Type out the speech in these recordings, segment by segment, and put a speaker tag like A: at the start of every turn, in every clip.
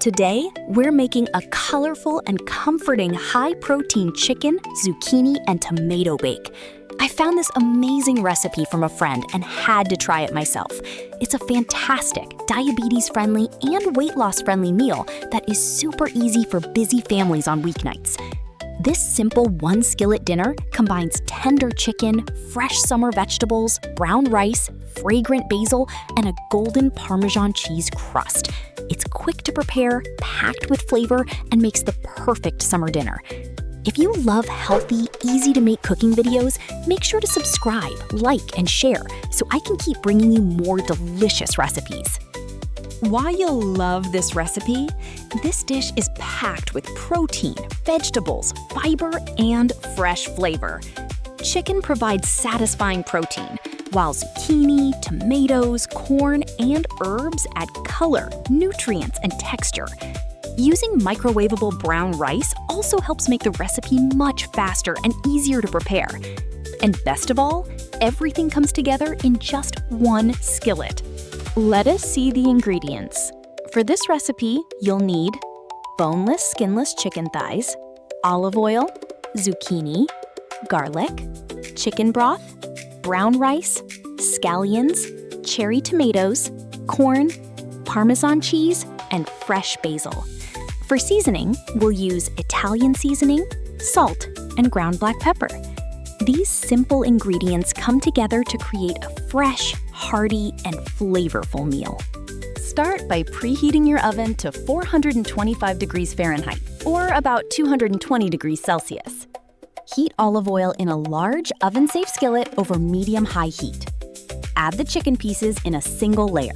A: Today, we're making a colorful and comforting high-protein chicken, zucchini, and tomato bake. I found this amazing recipe from a friend and had to try it myself. It's a fantastic, diabetes-friendly and weight-loss-friendly meal that is super easy for busy families on weeknights. This simple one-skillet dinner combines tender chicken, fresh summer vegetables, brown rice, fragrant basil, and a golden Parmesan cheese crust. It's quick to prepare, packed with flavor, and makes the perfect summer dinner. If you love healthy, easy-to-make cooking videos, make sure to subscribe, like, and share so I can keep bringing you more delicious recipes. Why you'll love this recipe? This dish is packed with protein, vegetables, fiber, and fresh flavor. Chicken provides satisfying protein, while zucchini, tomatoes, corn, and herbs add color, nutrients, and texture. Using microwavable brown rice also helps make the recipe much faster and easier to prepare. And best of all, everything comes together in just one skillet. Let us see the ingredients. For this recipe, you'll need boneless, skinless chicken thighs, olive oil, zucchini, garlic, chicken broth, brown rice, scallions, cherry tomatoes, corn, Parmesan cheese, and fresh basil. For seasoning, we'll use Italian seasoning, salt, and ground black pepper. These simple ingredients come together to create a fresh, hearty, and flavorful meal. Start by preheating your oven to 425 degrees Fahrenheit, or about 220 degrees Celsius. Heat olive oil in a large oven-safe skillet over medium-high heat. Add the chicken pieces in a single layer.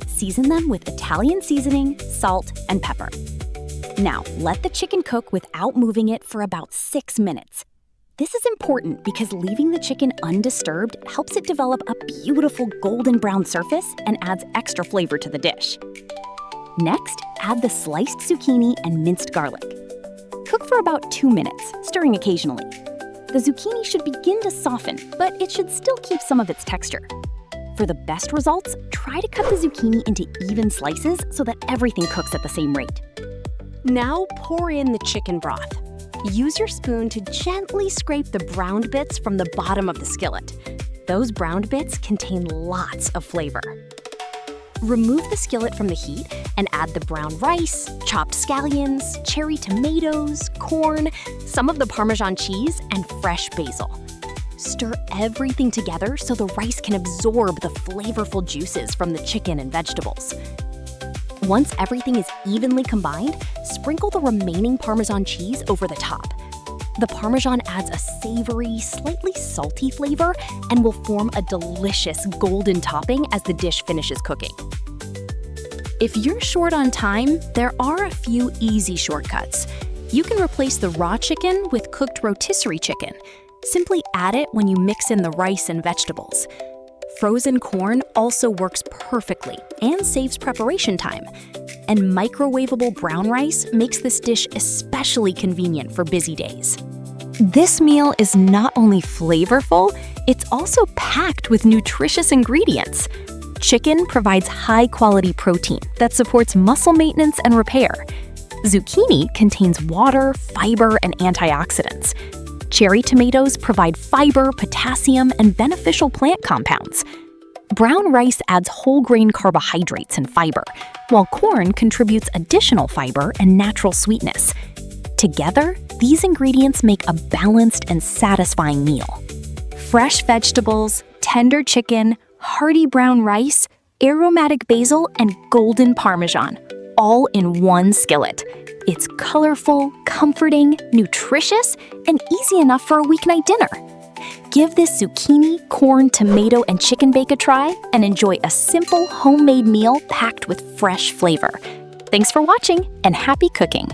A: Season them with Italian seasoning, salt, and pepper. Now, let the chicken cook without moving it for about 6 minutes. This is important because leaving the chicken undisturbed helps it develop a beautiful golden brown surface and adds extra flavor to the dish. Next, add the sliced zucchini and minced garlic. Cook for about 2 minutes, stirring occasionally. The zucchini should begin to soften, but it should still keep some of its texture. For the best results, try to cut the zucchini into even slices so that everything cooks at the same rate. Now pour in the chicken broth. Use your spoon to gently scrape the browned bits from the bottom of the skillet. Those browned bits contain lots of flavor. Remove the skillet from the heat and add the brown rice, chopped scallions, cherry tomatoes, corn, some of the Parmesan cheese, and fresh basil. Stir everything together so the rice can absorb the flavorful juices from the chicken and vegetables. Once everything is evenly combined, sprinkle the remaining Parmesan cheese over the top. The Parmesan adds a savory, slightly salty flavor and will form a delicious golden topping as the dish finishes cooking. If you're short on time, there are a few easy shortcuts. You can replace the raw chicken with cooked rotisserie chicken. Simply add it when you mix in the rice and vegetables. Frozen corn also works perfectly and saves preparation time. And microwavable brown rice makes this dish especially convenient for busy days. This meal is not only flavorful, it's also packed with nutritious ingredients. Chicken provides high-quality protein that supports muscle maintenance and repair. Zucchini contains water, fiber, and antioxidants. Cherry tomatoes provide fiber, potassium, and beneficial plant compounds. Brown rice adds whole-grain carbohydrates and fiber, while corn contributes additional fiber and natural sweetness. Together, these ingredients make a balanced and satisfying meal. Fresh vegetables, tender chicken, hearty brown rice, aromatic basil, and golden Parmesan, all in one skillet. It's colorful, comforting, nutritious, and easy enough for a weeknight dinner. Give this zucchini, corn, tomato, and chicken bake a try and enjoy a simple homemade meal packed with fresh flavor. Thanks for watching and happy cooking!